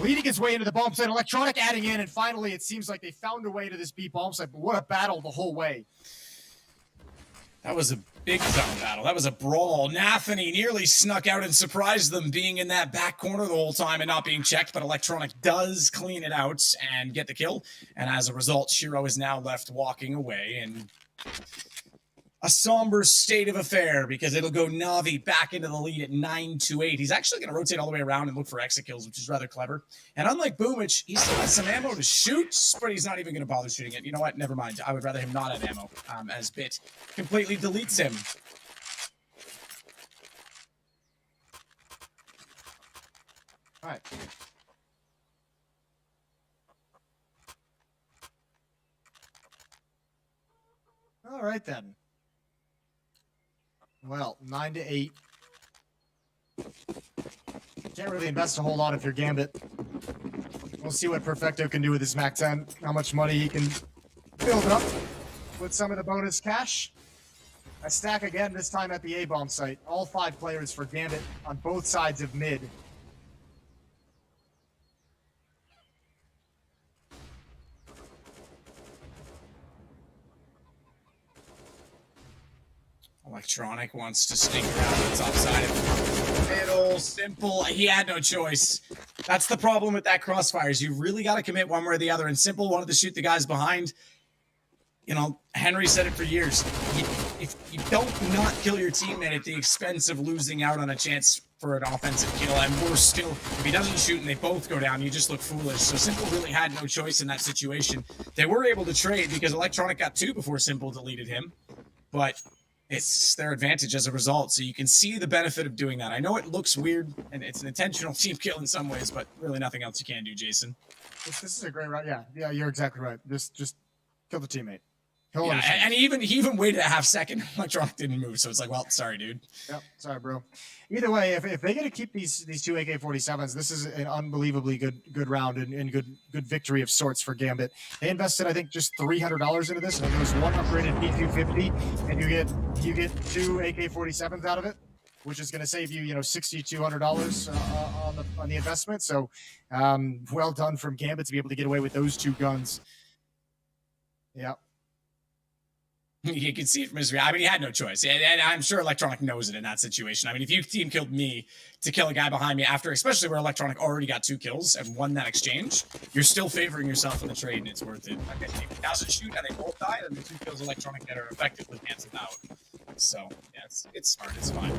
A: Leading his way into the bomb site. Electronic adding in. And finally, it seems like they found a way to this B bomb site. But what a battle the whole way.
B: That was a Big zone battle. That was a brawl. Nathany nearly snuck out and surprised them being in that back corner the whole time and not being checked, but Electronic does clean it out and get the kill. And as a result, Shiro is now left walking away in a somber state of affair because it'll go Na'Vi back into the lead at 9-8. He's actually going to rotate all the way around and look for exit kills, which is rather clever. And unlike Boomich, he still has some ammo to shoot, but he's not even going to bother shooting it. You know what? Never mind. I would rather him not have ammo, as Bit completely deletes him.
A: All right. All right, then. Well, 9-8. Can't really invest a whole lot if you're Gambit. We'll see what Perfecto can do with his Mac 10. How much money he can build up with some of the bonus cash. A stack again, this time at the A-bomb site. All 5 players for Gambit on both sides of mid.
B: Electronic wants to sneak around the top side of the middle. Simple. He had no choice. That's the problem with that crossfires. You really got to commit one way or the other. And Simple wanted to shoot the guys behind. You know, Henry said it for years. If you don't not kill your teammate at the expense of losing out on a chance for an offensive kill, and worse still, if he doesn't shoot and they both go down, you just look foolish. So Simple really had no choice in that situation. They were able to trade because Electronic got 2 before Simple deleted him. But it's their advantage as a result, so you can see the benefit of doing that. I know it looks weird, and it's an intentional team kill in some ways, but really nothing else you can do, Jason.
A: This is a great round. Yeah, you're exactly right. Just kill the teammate.
B: Yeah, and he even waited a half second. Electronic didn't move, so it's like, well, sorry, dude.
A: Yep, sorry, bro. Either way, if they get to keep these 2 AK-47s, this is an unbelievably good round and good victory of sorts for Gambit. They invested, I think, just $300 into this, and it was 1 upgraded P250, and you get 2 AK-47s out of it, which is going to save you, $6,200 on the investment. So, well done from Gambit to be able to get away with those 2 guns. Yeah.
B: You can see it from his reaction. I mean, he had no choice. And I'm sure Electronic knows it in that situation. I mean, if you team killed me to kill a guy behind me after, especially where Electronic already got 2 kills and won that exchange, you're still favoring yourself in the trade, and it's worth it. I mean, if he doesn't shoot and they both die, then the 2 kills Electronic get are effectively canceled out. So, yeah, it's smart. It's fine.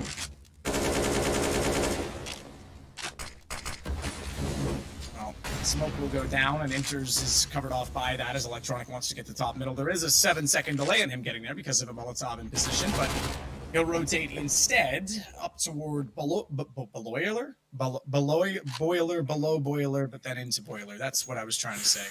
B: Well, smoke will go down, and Inters is covered off by that as Electronic wants to get the top middle. There is a 7-second delay in him getting there because of a Molotov in position, but he'll rotate instead up toward below boiler, but then into boiler. That's what I was trying to say.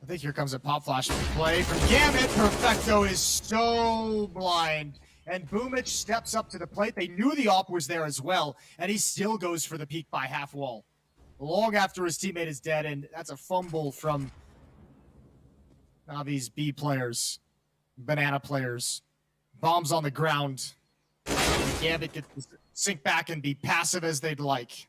A: I think here comes a pop flash play from Gambit. Perfecto is so blind. And Boomich steps up to the plate. They knew the op was there as well, and he still goes for the peek by half wall. Long after his teammate is dead, and that's a fumble from Navi's B players, banana players. Bombs on the ground. Gambit gets to sink back and be passive as they'd like.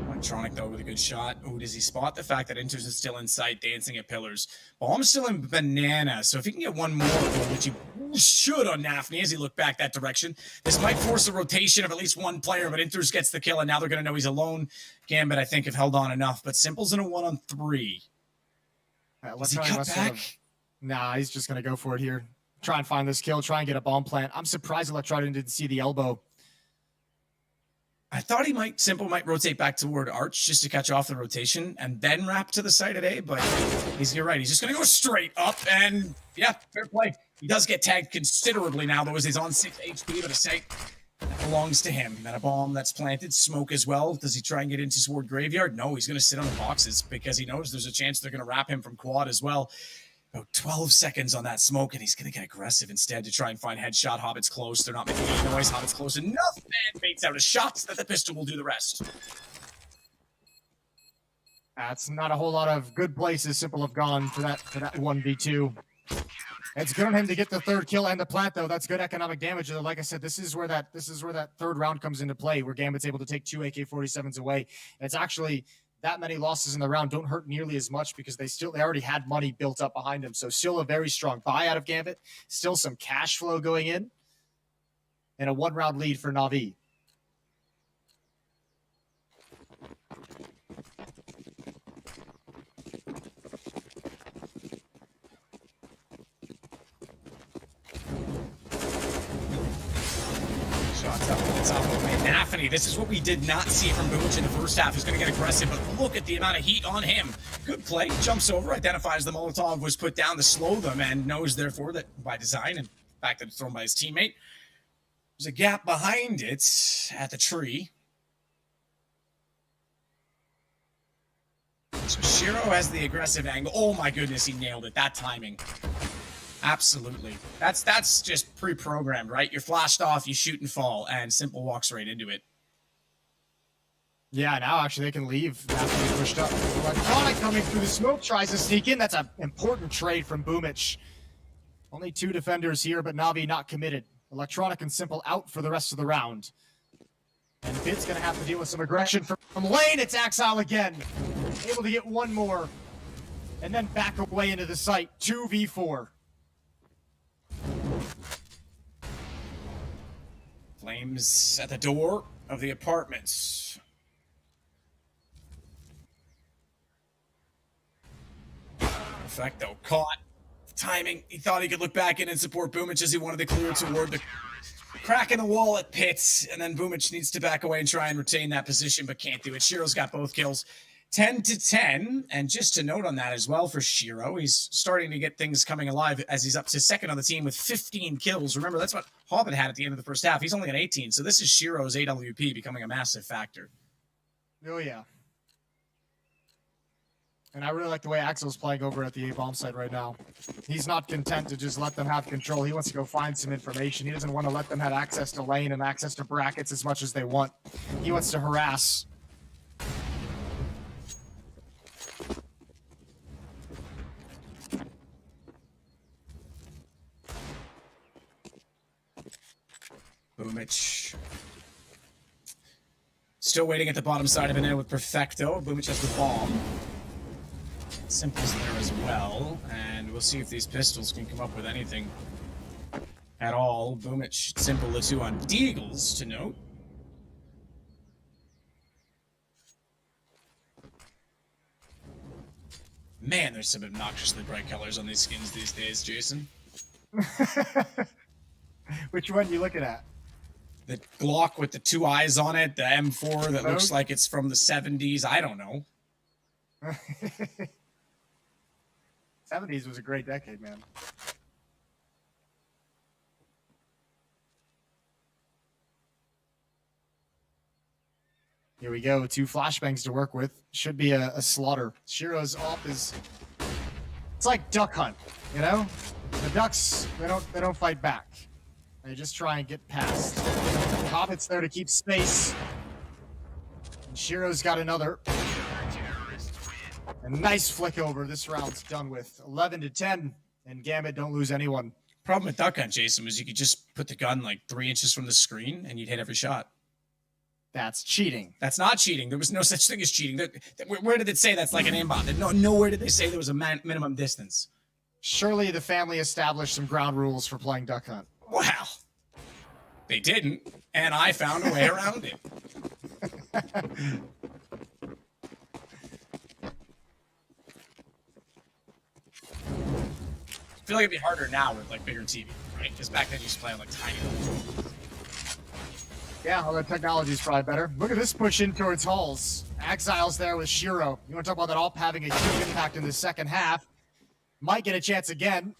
B: Electronic, though, with a good shot. Oh, does he spot the fact that Inters is still in sight, dancing at pillars? Bomb's still in banana, so if he can get one more, which he should on Nathany as he looked back that direction, this might force a rotation of at least one player, but Inters gets the kill, and now they're going to know he's alone. Gambit, I think, have held on enough, but Simple's in a 1-on-3. Does he cut back?
A: Nah, he's just going to go for it here. Try and find this kill, try and get a bomb plant. I'm surprised Electronic didn't see the elbow.
B: I thought Simple might rotate back toward Arch just to catch off the rotation and then wrap to the side at A, but you're right. He's just going to go straight up, and yeah, fair play. He does get tagged considerably now, though, as he's on 6 HP, but a site that belongs to him. And a bomb that's planted, smoke as well. Does he try and get into Sword Graveyard? No, he's going to sit on the boxes because he knows there's a chance they're going to wrap him from quad as well. About 12 seconds on that smoke, and he's going to get aggressive instead to try and find headshot. Hobbit's close. They're not making any noise. Hobbit's close enough, and baits out a shot that the pistol will do the rest.
A: That's not a whole lot of good places Simple have gone for that 1v2. It's good on him to get the 3rd kill and the plant, though. That's good economic damage. Like I said, this is where that 3rd round comes into play, where Gambit's able to take 2 AK-47s away. It's actually that many losses in the round don't hurt nearly as much because they already had money built up behind them. So still a very strong buy out of Gambit. Still some cash flow going in. And a 1-round lead for Na'Vi.
B: Shots up on the top of Anafany. This is what we did not see from Booch in the first half. He's going to get aggressive, but look at the amount of heat on him. Good play. Jumps over, identifies the Molotov was put down to slow them, and knows, therefore, that by design and the fact that it's thrown by his teammate, there's a gap behind it at the tree. So Shiro has the aggressive angle. Oh my goodness, he nailed it. That timing. Absolutely. That's just pre-programmed, right? You're flashed off, you shoot and fall, and Simple walks right into it.
A: Yeah, now actually they can leave after they pushed up. Electronic coming through the smoke, tries to sneak in. That's an important trade from Boomich. Only 2 defenders here, but Na'Vi not committed. Electronic and Simple out for the rest of the round. And Bit's going to have to deal with some aggression from lane. It's Axile again. Able to get one more. And then back away into the site. 2v4.
B: Flames at the door of the apartments. Perfecto caught. Timing. He thought he could look back in and support Boomich as he wanted to clear toward the crack in the wall at Pitts. And then Boomich needs to back away and try and retain that position, but can't do it. Shiro's got both kills. 10-10, and just to note on that as well for Shiro, he's starting to get things coming alive as he's up to second on the team with 15 kills. Remember, that's what Hobbit had at the end of the first half. He's only got 18, so this is Shiro's AWP becoming a massive factor.
A: Oh, yeah. And I really like the way Axel's playing over at the A-bomb site right now. He's not content to just let them have control. He wants to go find some information. He doesn't want to let them have access to lane and access to brackets as much as they want. He wants to harass.
B: Boomich. Still waiting at the bottom side of it now with Perfecto. Boomich has the bomb. Simple's there as well. And we'll see if these pistols can come up with anything at all. Boomich, Simple, the 2 on Deagles to note. Man, there's some obnoxiously bright colors on these skins these days, Jason.
A: Which one are you looking at?
B: The Glock with the 2 eyes on it, the M4 that looks like it's from the 70s. I don't know.
A: 70s was a great decade, man. Here we go. 2 flashbangs to work with. Should be a slaughter. Shiro's off is... It's like duck hunt, you know? The ducks, they don't fight back. They just try and get past. Hobbit's there to keep space. And Shiro's got another. A nice flick over. This round's done with 11-10. And Gambit don't lose anyone.
B: Problem with duck hunt, Jason, was you could just put the gun like 3 inches from the screen and you'd hit every shot.
A: That's cheating.
B: That's not cheating. There was no such thing as cheating. Where did it say that's like an aimbot? Nowhere did they say there was a minimum distance.
A: Surely the family established some ground rules for playing duck hunt.
B: Well, they didn't, and I found a way around it. I feel like it'd be harder now with like bigger TV, right? Because back then you used to play on like tiny.
A: Yeah, all the technology's probably better. Look at this push in towards Halls. Exile's there with Shiro. You want to talk about that AWP having a huge impact in the second half. Might get a chance again.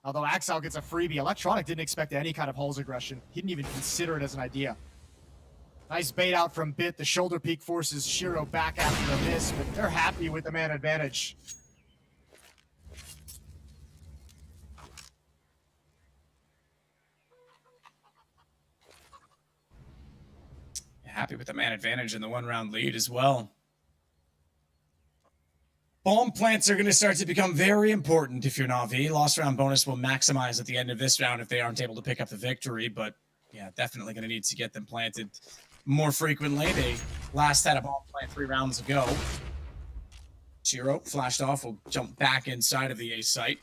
A: Although Axile gets a freebie. Electronic didn't expect any kind of Halls aggression. He didn't even consider it as an idea. Nice bait out from Bit. The shoulder peek forces Shiro back after the miss, but they're happy with the man advantage.
B: Happy with the man advantage and the 1-round lead as well. Bomb plants are going to start to become very important if you're Na'Vi. Lost round bonus will maximize at the end of this round if they aren't able to pick up the victory, but yeah, definitely going to need to get them planted more frequently. They last had a bomb plant 3 rounds ago. Shiro flashed off, will jump back inside of the A site.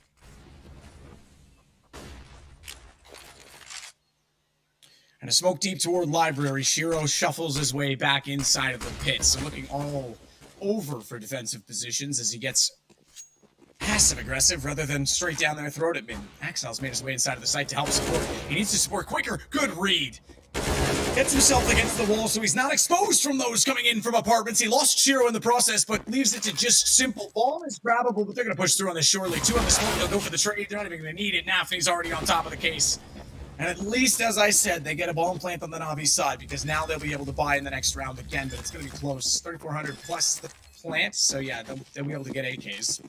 B: And a smoke deep toward library. Shiro shuffles his way back inside of the pit. So looking all over for defensive positions as he gets passive aggressive rather than straight down their throat at mid. Axile's made his way inside of the site to help support. He needs to support quicker. Good read. Gets himself against the wall, so he's not exposed from those coming in from apartments. He lost Shiro in the process, but leaves it to just simple. Bomb is grabbable, but they're going to push through on this surely. 2 on the smoke, they'll go for the trade. They're not even going to need it. Nafny's already on top of the case. And at least, as I said, they get a bomb plant on the Na'Vi side, because now they'll be able to buy in the next round again, but it's going to be close. 3,400 plus the plant, so yeah, they'll be able to get AKs.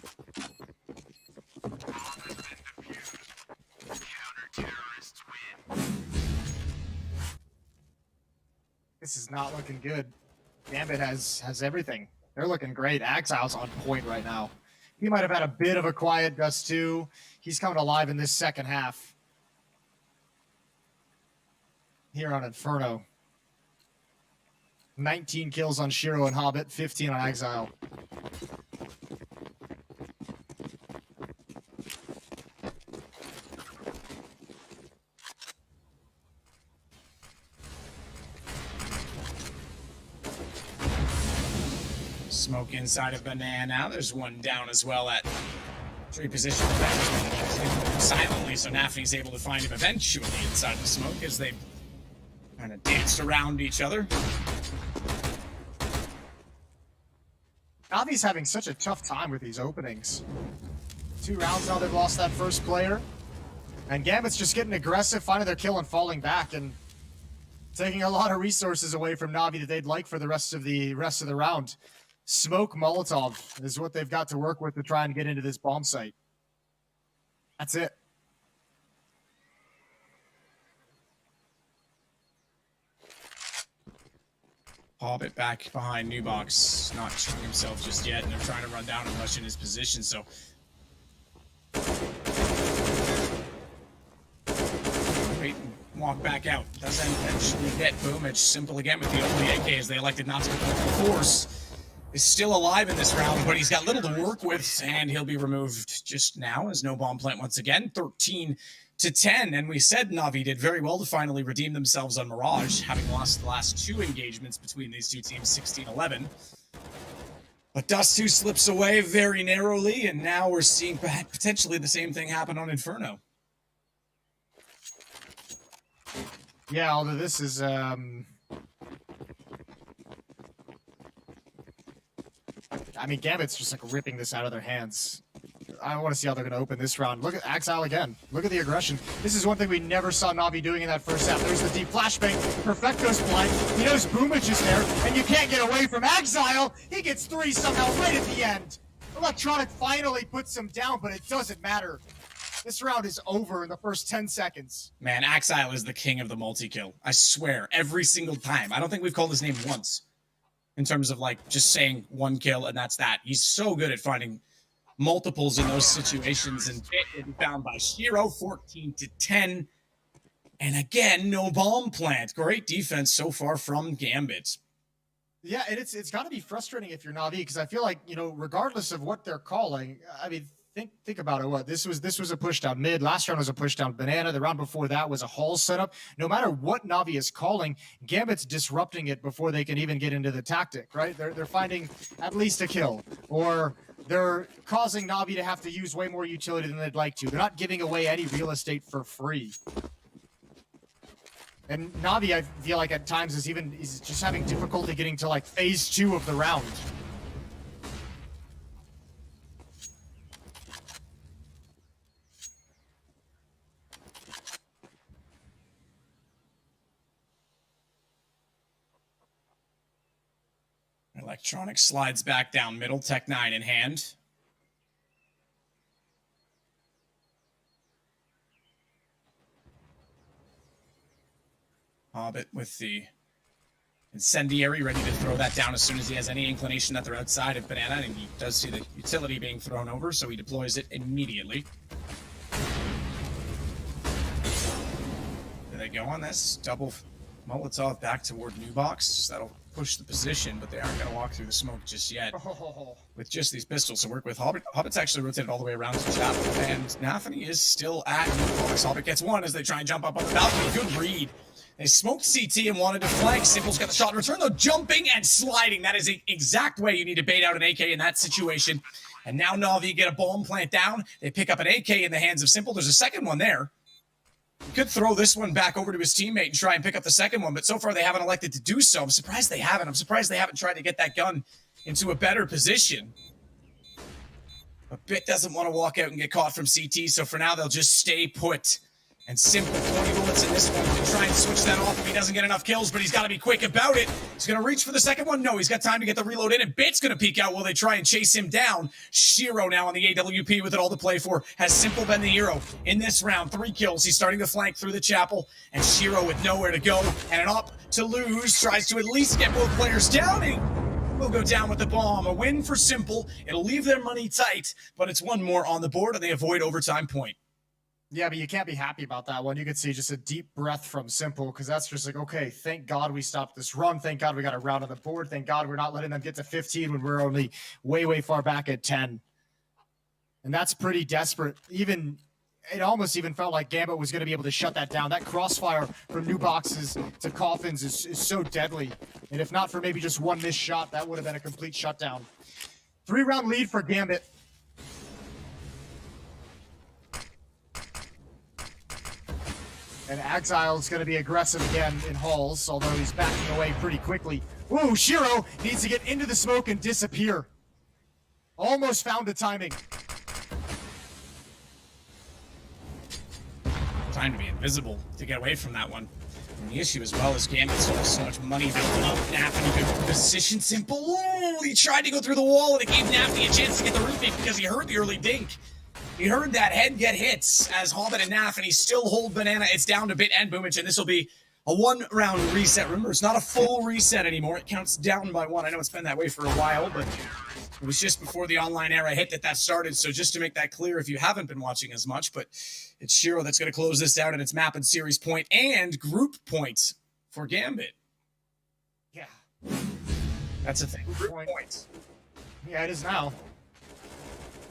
A: This is not looking good. Gambit has everything. They're looking great. Axile's on point right now. He might have had a bit of a quiet gust too. He's coming alive in this second half. Here on Inferno. 19 kills on Shiro and Hobbit, 15 on Exile.
B: Smoke inside of Banana. There's one down as well at tree position. Silently, so Nafny's able to find him eventually inside the smoke as they kind of danced around each other.
A: Navi's having such a tough time with these openings. 2 rounds now they've lost that first player. And Gambit's just getting aggressive, finding their kill and falling back and taking a lot of resources away from Na'Vi that they'd like for the rest of the round. Smoke Molotov is what they've got to work with to try and get into this bomb site. That's it.
B: Hobbit back behind Newbox, not showing himself just yet, and they're trying to run down and rush in his position, so... Wait and walk back out. Doesn't eventually get Boomage. Simple again with the only AK as they elected not to go for force. Is still alive in this round, but he's got little to work with, and he'll be removed just now as no bomb plant once again. 13-10, and we said Na'Vi did very well to finally redeem themselves on Mirage, having lost the last 2 engagements between these 2 teams, 16-11. But Dust 2 slips away very narrowly, and now we're seeing potentially the same thing happen on Inferno.
A: Yeah, although this is... I mean, Gambit's just like ripping this out of their hands. I want to see how they're going to open this round. Look at Exile again. Look at the aggression. This is one thing we never saw Na'Vi doing in that first half. There's the deep flashbang. Perfecto's blind. He knows Boomage is there, and you can't get away from Exile. He gets 3 somehow right at the end. Electronic finally puts him down, but it doesn't matter. This round is over in the first 10 seconds.
B: Man, Exile is the king of the multi-kill. I swear, every single time. I don't think we've called his name once. In terms of, like, just saying 1 kill and that's that. He's so good at finding multiples in those situations, and it found by Shiro, 14-10. And again, no bomb plant. Great defense so far from Gambit.
A: Yeah, and it's got to be frustrating if you're Na'Vi, because I feel like, you know, regardless of what they're calling, I mean, think about it. What this was a push down mid. Last round was a push down banana. The round before that was a hall setup. No matter what Na'Vi is calling, Gambit's disrupting it before they can even get into the tactic. Right? They're finding at least a kill, or they're causing Na'Vi to have to use way more utility than they'd like to. They're not giving away any real estate for free. And Na'Vi, I feel like at times is just having difficulty getting to like phase 2 of the round.
B: Electronic slides back down middle, Tech 9 in hand. Hobbit with the incendiary, ready to throw that down as soon as he has any inclination that they're outside of Banana, and he does see the utility being thrown over, so he deploys it immediately. Do they go on this? Double Molotov back toward New Box. That'll push the position, but they aren't going to walk through the smoke just yet. With just these pistols to work with, Hobbit's actually rotated all the way around to Chapel, and Nathany is still at New Box. Hobbit gets one as they try and jump up on the balcony. Good read. They smoked CT and wanted to flank. Simple's got the shot in return, though, jumping and sliding. That is the exact way you need to bait out an AK in that situation. And now Na'Vi get a bomb plant down. They pick up an AK in the hands of Simple. There's a second one there. He could throw this one back over to his teammate and try and pick up the second one, but so far they haven't elected to do so. I'm surprised they haven't. I'm surprised they haven't tried to get that gun into a better position. But Bit doesn't want to walk out and get caught from CT, so for now they'll just stay put. And Simple 20 bullets in this one to try and switch that off if he doesn't get enough kills, but he's got to be quick about it. He's going to reach for the second one. No, he's got time to get the reload in, and Bit's going to peek out while they try and chase him down. Shiro now on the AWP with it all to play for. Has Simple been the hero in this round? 3 kills. He's starting to flank through the chapel, and Shiro with nowhere to go and an op to lose. Tries to at least get both players down. He will go down with the bomb. A win for Simple. It'll leave their money tight, but it's one more on the board, and they avoid overtime point.
A: Yeah, but you can't be happy about that one. You could see just a deep breath from Simple, because that's just like, okay, thank God we stopped this run. Thank God we got a round on the board. Thank God we're not letting them get to 15 when we're only way, way far back at 10. And that's pretty desperate. It almost even felt like Gambit was going to be able to shut that down. That crossfire from New Boxes to Coffins is so deadly. And if not for maybe just one missed shot, that would have been a complete shutdown. 3-round lead for Gambit. And Exile is going to be aggressive again in halls, although he's backing away pretty quickly. Ooh, Shiro needs to get into the smoke and disappear. Almost found the timing.
B: Time to be invisible to get away from that one. And the issue as well is Gambit still has so much money building up. Nathany good position. Simple. Ooh, he tried to go through the wall, and it gave Nathany a chance to get the retake because he heard the early dink. He heard that head get hits as Hobbit and Nathany still hold Banana. It's down to Bit and Boomich, and this will be a 1-round reset. Remember, it's not a full reset anymore. It counts down by 1. I know it's been that way for a while, but it was just before the online era hit that started. So just to make that clear, if you haven't been watching as much, but it's Shiro that's going to close this out, and it's map and series point and group points for Gambit.
A: Yeah.
B: That's a thing. Group points.
A: Yeah, it is now.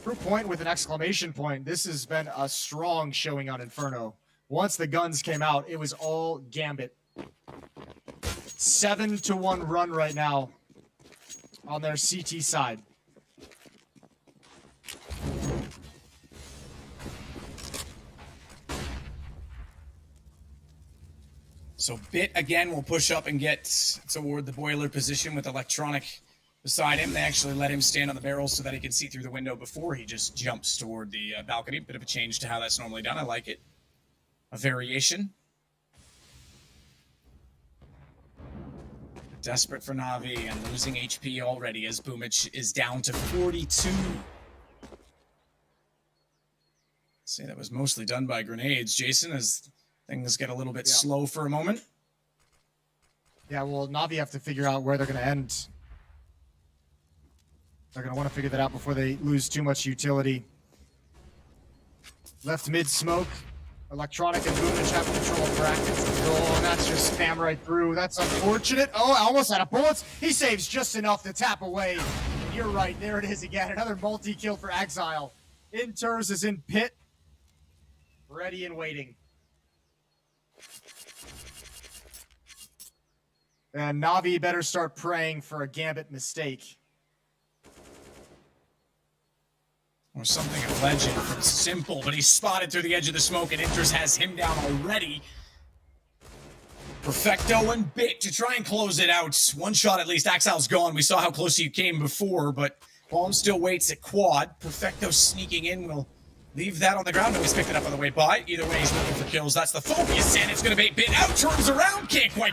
A: Group point with an exclamation point. This has been a strong showing on Inferno. Once the guns came out, it was all Gambit. 7-1 run right now on their CT side.
B: So Bit again will push up and get toward the boiler position with Electronic beside him. They actually let him stand on the barrel so that he can see through the window before he just jumps toward the balcony. Bit of a change to how that's normally done. I like it. A variation. Desperate for Na'Vi and losing HP already as Boomich is down to 42. Say that was mostly done by grenades, Jason, as things get a little bit slow for a moment.
A: Yeah, well, Na'Vi have to figure out where they're going to end. They're going to want to figure that out before they lose too much utility. Left mid smoke. Electronic and Boomich have control of brackets. Oh, and that's just spam right through. That's unfortunate. Oh, almost out of bullets. He saves just enough to tap away. And you're right. There it is again. Another multi-kill for Exile. Inters is in pit. Ready and waiting. And Na'Vi better start praying for a Gambit mistake.
B: Or something of legend from Simple, but he's spotted through the edge of the smoke, and Inters has him down already. Perfecto and Bit to try and close it out. One shot at least. Exile's gone. We saw how close he came before, but Bomb still waits at quad. Perfecto sneaking in will leave that on the ground. No, he's picked it up on the way by. Either way, he's looking for kills. That's the focus, and it's going to bait Bit out. Turns around, can't quite get